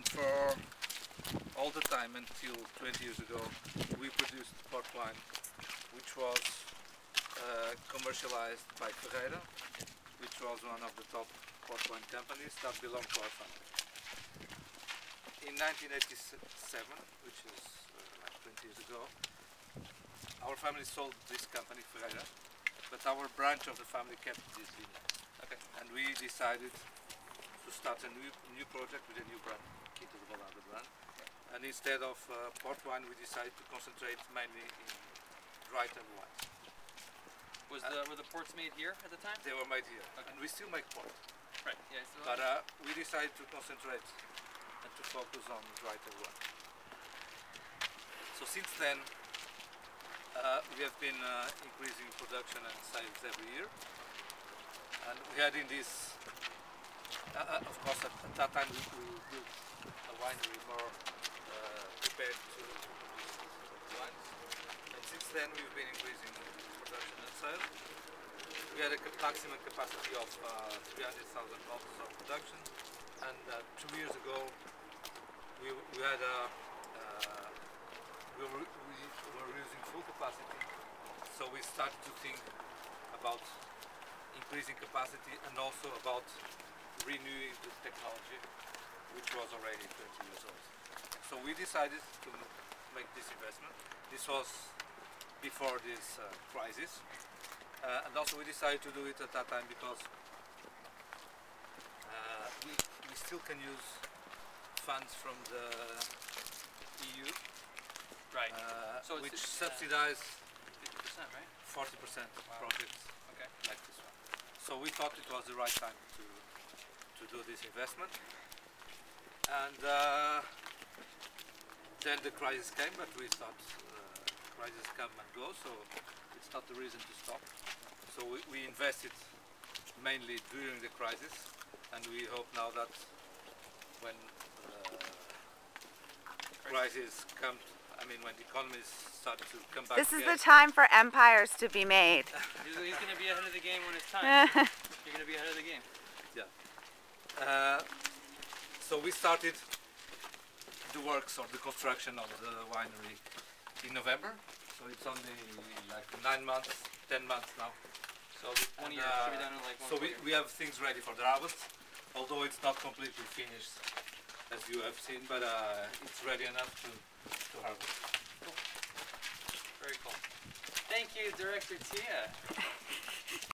for all the time until 20 years ago, we produced port wine, which was commercialized by Ferreira, which was one of the top port wine companies that belonged to our family. In 1987, which is like 20 years ago, our family sold this company, Ferreira, but our branch of the family kept this vineyard. Okay. And we decided to start a new project with a new brand, Quinta the Villado brand. Okay. And instead of port wine, we decided to concentrate mainly in dried wines. Were the ports made here at the time? They were made here, okay. and we still make port. Right. Yeah. But we decided to concentrate and to focus on dried wine. So since then, we have been increasing production and sales every year, and we had in this, of course, at that time we built a winery more prepared to produce wines, and since then we've been increasing production and sales. We had a maximum capacity of 300,000 bottles of production, and 2 years ago we were using full capacity, so we started to think about increasing capacity and also about renewing the technology, which was already 20 years old. So we decided to make this investment. This was before this crisis, and also we decided to do it at that time because we still can use funds from the EU. Right. Which subsidize 50%, right? 40% of projects like this one. So we thought it was the right time to do this investment. And then the crisis came, but we thought crises come and go, so it's not the reason to stop. So we invested mainly during the crisis, and we hope now that when crisis comes, I mean, when the economies start to come back This is again. the time for empires to be made. He's going to be ahead of the game when it's time. You're going to be ahead of the game. Yeah. So we started the works or the construction of the winery in November. So it's only like 9 months, 10 months now. So 1 year should be done in like 1 So year. we have things ready for the harvest, although it's not completely finished, as you have seen, but it's ready enough to harvest. Cool. Very cool. Thank you, Director Tia.